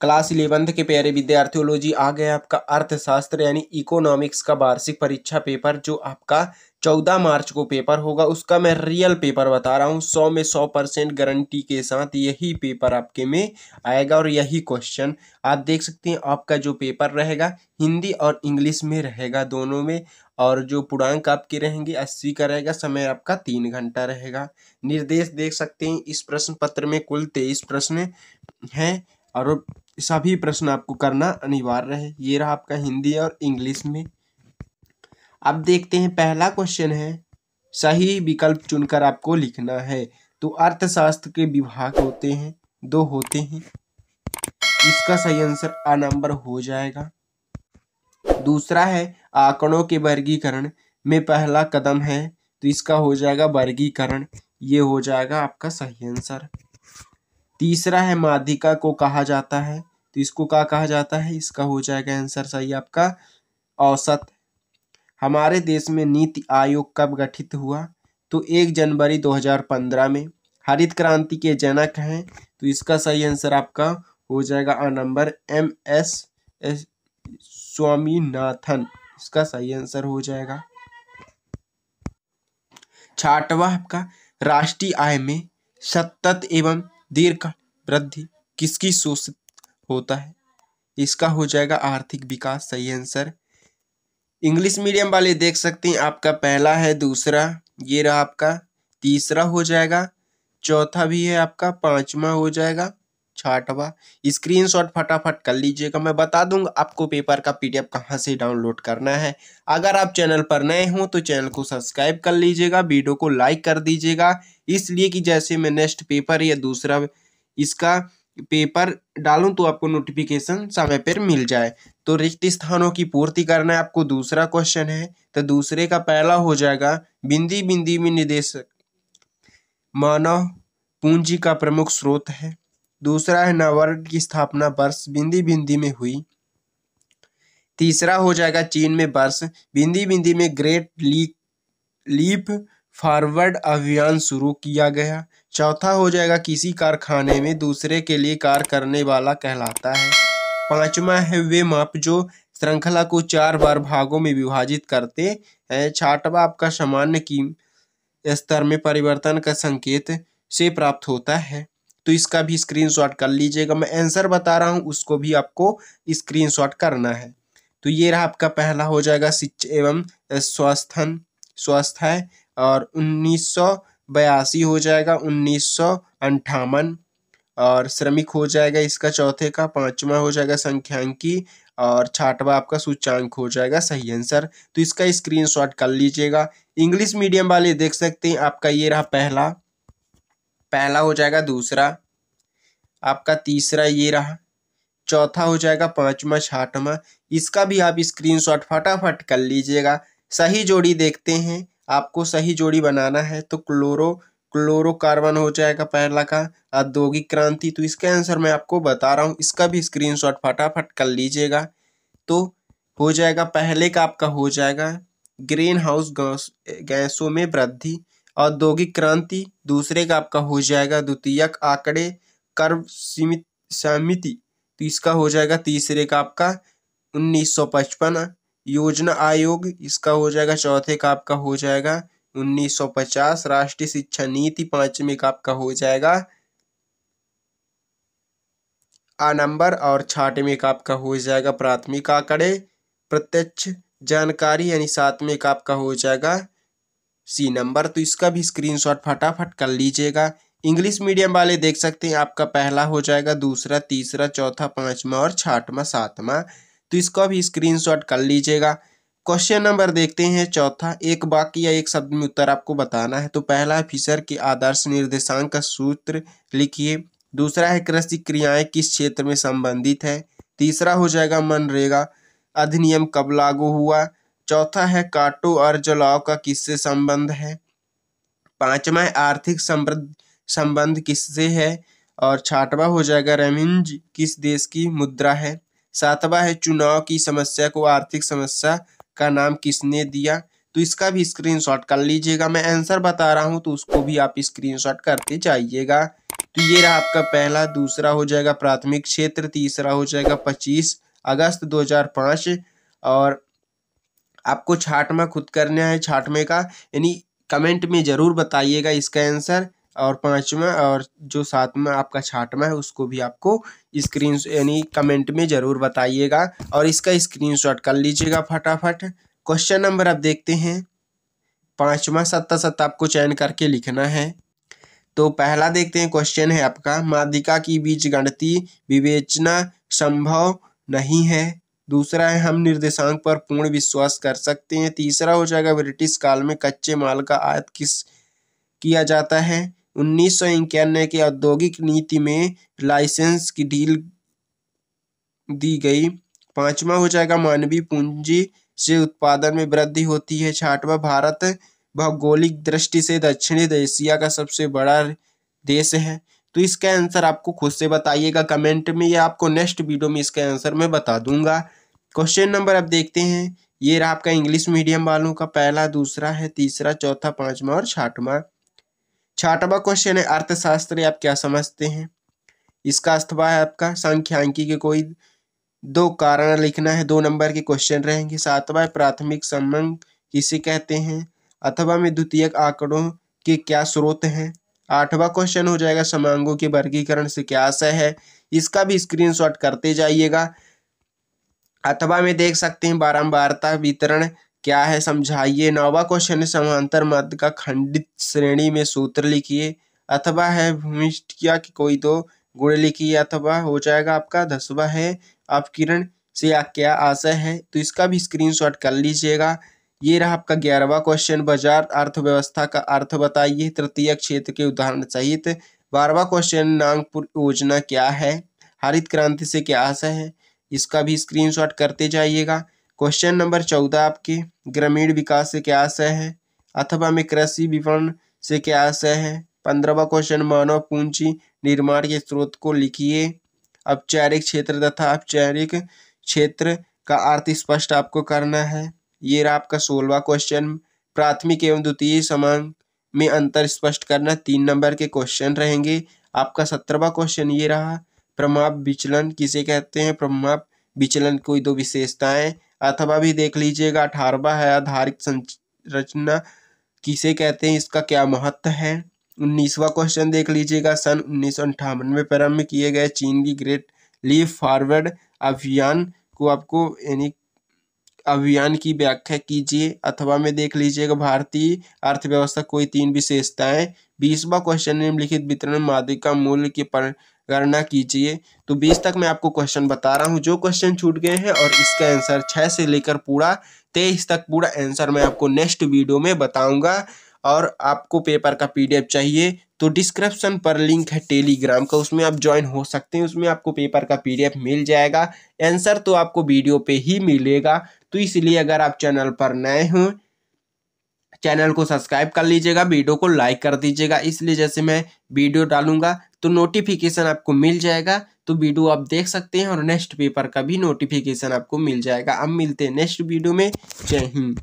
Class 11th के प्यारे विद्यार्थियों, लो जी आ गया आपका अर्थशास्त्र यानी इकोनॉमिक्स का वार्षिक परीक्षा पेपर, जो आपका 14 मार्च को पेपर होगा। उसका मैं रियल पेपर बता रहा हूँ, 100 में 100% गारंटी के साथ यही पेपर आपके में आएगा और यही क्वेश्चन आप देख सकते हैं। आपका जो पेपर रहेगा हिंदी और इंग्लिश में रहेगा, दोनों में। और जो पूर्णांक आपके रहेंगे 80 का रहेगा। समय आपका 3 घंटा रहेगा। निर्देश देख सकते हैं, इस प्रश्न पत्र में कुल 23 प्रश्न हैं और सभी प्रश्न आपको करना अनिवार्य है। ये रहा आपका हिंदी और इंग्लिश में। अब देखते हैं, पहला क्वेश्चन है, सही विकल्प चुनकर आपको लिखना है। तो अर्थशास्त्र के विभाग होते हैं, 2 होते हैं। इसका सही आंसर आ नंबर हो जाएगा। दूसरा है आंकड़ों के वर्गीकरण में पहला कदम है, तो इसका हो जाएगा वर्गीकरण, ये हो जाएगा आपका सही आंसर। तीसरा है माध्यिका को कहा जाता है, तो इसको क्या कहा जाता है, इसका हो जाएगा आंसर सही आपका औसत। हमारे देश में नीति आयोग कब गठित हुआ, तो 1 जनवरी 2015 में। हरित क्रांति के जनक हैं, तो इसका सही आंसर आपका हो जाएगा नंबर MS स्वामीनाथन, इसका सही आंसर हो जाएगा। छठवां आपका राष्ट्रीय आय में सतत एवं दीर्घ वृद्धि किसकी शोषित होता है, इसका हो जाएगा आर्थिक विकास, सही आंसर। इंग्लिश मीडियम वाले देख सकते हैं, आपका पहला है, दूसरा ये रहा आपका, तीसरा हो जाएगा, चौथा भी है आपका, पांचवा हो जाएगा, छठवा। स्क्रीनशॉट फटाफट कर लीजिएगा। मैं बता दूंगा आपको पेपर का PDF कहाँ से डाउनलोड करना है। अगर आप चैनल पर नए हो तो चैनल को सब्सक्राइब कर लीजिएगा, वीडियो को लाइक कर दीजिएगा, इसलिए कि जैसे मैं नेक्स्ट पेपर या दूसरा इसका पेपर डालूं तो आपको नोटिफिकेशन समय पर मिल जाए। तो रिक्त स्थानों की पूर्ति करना है आपको। दूसरा क्वेश्चन है, तो दूसरे का पहला हो जाएगा, बिंदी बिंदी में निदेशक मानव पूंजी का प्रमुख स्रोत है। दूसरा है नववर्ष की स्थापना वर्ष बिंदी बिंदी में हुई। तीसरा हो जाएगा चीन में वर्ष बिंदी बिंदी में ग्रेट लीप फॉरवर्ड अभियान शुरू किया गया। चौथा हो जाएगा किसी कारखाने में दूसरे के लिए कार्य करने वाला कहलाता है। पांचवा है वे माप जो श्रृंखला को 4 बार भागों में विभाजित करते हैं। छठवा आपका सामान्य की स्तर में परिवर्तन का संकेत से प्राप्त होता है। तो इसका भी स्क्रीनशॉट कर लीजिएगा। मैं आंसर बता रहा हूँ, उसको भी आपको स्क्रीनशॉट करना है। तो ये रहा आपका पहला हो जाएगा शिक्षा एवं स्वास्थ्य और 1982 हो जाएगा, 1958 और श्रमिक हो जाएगा इसका चौथे का। पांचवा हो जाएगा संख्यांकी और छठवा आपका सूचांक हो जाएगा, सही आंसर। तो इसका स्क्रीनशॉट कर लीजिएगा। इंग्लिश मीडियम वाले देख सकते हैं, आपका ये रहा पहला हो जाएगा, दूसरा आपका, तीसरा ये रहा, चौथा हो जाएगा, पांचवा, छठवा। इसका भी आप स्क्रीनशॉट फटाफट कर लीजिएगा। सही जोड़ी देखते हैं, आपको सही जोड़ी बनाना है, तो क्लोरोकार्बन हो जाएगा पहला का। औद्योगिक क्रांति, तो इसका आंसर मैं आपको बता रहा हूँ, इसका भी स्क्रीनशॉट फटाफट कर लीजिएगा। तो हो जाएगा पहले का आपका हो जाएगा ग्रीन हाउस गैसों में वृद्धि। औद्योगिक क्रांति दूसरे का आपका हो जाएगा द्वितीयक आंकड़े कर्व समिति, तो इसका हो जाएगा तीसरे का आपका 1955। योजना आयोग इसका हो जाएगा चौथे का आपका हो जाएगा 1950। राष्ट्रीय शिक्षा नीति पांचवे का आपका हो जाएगा नंबर और छठवें का आपका हो जाएगा प्राथमिक आंकड़े प्रत्यक्ष जानकारी यानी सातवें का आपका हो जाएगा C नंबर। तो इसका भी स्क्रीनशॉट फटाफट कर लीजिएगा। इंग्लिश मीडियम वाले देख सकते हैं, आपका पहला हो जाएगा, दूसरा, तीसरा, चौथा, पांचवा और छठवा, सातवां। तो इसका भी स्क्रीनशॉट कर लीजिएगा। क्वेश्चन नंबर देखते हैं चौथा, एक वाक्य या एक शब्द में उत्तर आपको बताना है। तो पहला है फिशर के आदर्श निर्देशांक का सूत्र लिखिए। दूसरा है कृषि क्रियाएं किस क्षेत्र में संबंधित है। तीसरा हो जाएगा मनरेगा अधिनियम कब लागू हुआ। चौथा है काटो और जलाओ का किससे संबंध है। पांचवा है आर्थिक संबंध किससे है। और छठवा हो जाएगा रेमिंज किस देश की मुद्रा है। सातवां है चुनाव की समस्या को आर्थिक समस्या का नाम किसने दिया। तो इसका भी स्क्रीनशॉट कर लीजिएगा। मैं आंसर बता रहा हूं, तो उसको भी आप स्क्रीनशॉट करते जाइएगा। तो ये रहा आपका पहला। दूसरा हो जाएगा प्राथमिक क्षेत्र। तीसरा हो जाएगा 25 अगस्त 2005। और आपको छाटमा खुद करना है, छाटमे का यानी कमेंट में ज़रूर बताइएगा इसका आंसर। और पांचवा और जो सातवां आपका छाटमा है उसको भी आपको स्क्रीन यानी कमेंट में ज़रूर बताइएगा और इसका स्क्रीनशॉट कर लीजिएगा फटाफट। क्वेश्चन नंबर आप देखते हैं पांचवा। सत्ता आपको चयन करके लिखना है। तो पहला देखते हैं क्वेश्चन है आपका, माध्यिका की बीजगणितीय विवेचना संभव नहीं है। दूसरा है, हम निर्देशांक पर पूर्ण विश्वास कर सकते हैं। तीसरा हो जाएगा, ब्रिटिश काल में कच्चे माल का आयात किया जाता है। 1991 की औद्योगिक नीति में लाइसेंस की ढील दी गई। पांचवा हो जाएगा, मानवीय पूंजी से उत्पादन में वृद्धि होती है। छठवां, भारत भौगोलिक दृष्टि से दक्षिणी एशिया का सबसे बड़ा देश है। तो इसका आंसर आपको खुद से बताइएगा कमेंट में, या आपको नेक्स्ट वीडियो में इसका आंसर मैं बता दूंगा। क्वेश्चन नंबर आप देखते हैं, ये रहा आपका इंग्लिश मीडियम वालों का। पहला, दूसरा है, तीसरा, चौथा, पांचवा और छठवां। छठवां क्वेश्चन है, अर्थशास्त्र आप क्या समझते हैं। इसका अथवा है आपका सांख्यिकी के कोई दो कारण लिखना है। 2 नंबर के क्वेश्चन रहेंगे। सातवां, प्राथमिक संबंध किसे कहते हैं। अथवा में द्वितीयक आंकड़ों के क्या स्रोत हैं। आठवां क्वेश्चन हो जाएगा, समांगों के वर्गीकरण से क्या आशय है। इसका भी स्क्रीनशॉट करते जाइएगा। अथवा में देख सकते हैं, बारंबारता वितरण क्या है समझाइए। 9वां क्वेश्चन है, समांतर मध्य का खंडित श्रेणी में सूत्र लिखिए। अथवा है, भूमिष्ठिया की कोई दो गुण लिखिए। अथवा हो जाएगा आपका 10वां है, अपकिरण से क्या आशय है। तो इसका भी स्क्रीनशॉट कर लीजिएगा। ये रहा आपका 11वां क्वेश्चन, बाजार अर्थव्यवस्था का अर्थ बताइए तृतीय क्षेत्र के उदाहरण सहित। 12वां क्वेश्चन, नागपुर योजना क्या है। हरित क्रांति से क्या आशय है। इसका भी स्क्रीनशॉट करते जाइएगा। क्वेश्चन नंबर 14 आपके, ग्रामीण विकास से क्या आशय है। अथवा में कृषि विपणन से क्या आशय है। 15वां क्वेश्चन, मानव पूंजी निर्माण के स्रोत को लिखिए। औपचारिक क्षेत्र तथा औपचारिक क्षेत्र का अर्थ स्पष्ट आपको करना है। ये रहा आपका 16वां क्वेश्चन, प्राथमिक एवं द्वितीय समांग में अंतर स्पष्ट करना। 3 नंबर के क्वेश्चन रहेंगे। आपका 17वां क्वेश्चन ये रहा, प्रमाप विचलन किसे कहते हैं। प्रमाप विचलन कोई दो विशेषताएं। अथवा भी देख लीजिएगा। 18वां है, आधारित संरचना किसे कहते हैं, इसका क्या महत्व है। 19वां क्वेश्चन देख लीजिएगा, सन 1958 में प्रारंभ किए गए चीन की ग्रेट लीप फॉरवर्ड अभियान को आपको यानी अभियान की व्याख्या कीजिए। अथवा में देख लीजिएगा, भारतीय अर्थव्यवस्था कोई 3 विशेषताएं। 20वां क्वेश्चन, निम्नलिखित वितरण माध्यिका मूल्य की गणना कीजिए। तो 20 तक मैं आपको क्वेश्चन बता रहा हूं, जो क्वेश्चन छूट गए हैं और इसका आंसर 6 से लेकर पूरा 23 तक पूरा आंसर मैं आपको नेक्स्ट वीडियो में बताऊंगा। और आपको पेपर का PDF चाहिए तो डिस्क्रिप्शन पर लिंक है टेलीग्राम का, उसमें आप ज्वाइन हो सकते हैं। उसमें आपको पेपर का PDF मिल जाएगा। आंसर तो आपको वीडियो पे ही मिलेगा। तो इसलिए अगर आप चैनल पर नए हो, चैनल को सब्सक्राइब कर लीजिएगा, वीडियो को लाइक कर दीजिएगा। इसलिए जैसे मैं वीडियो डालूंगा तो नोटिफिकेशन आपको मिल जाएगा, तो वीडियो आप देख सकते हैं और नेक्स्ट पेपर का भी नोटिफिकेशन आपको मिल जाएगा। अब मिलते हैं नेक्स्ट वीडियो में। जय हिंद।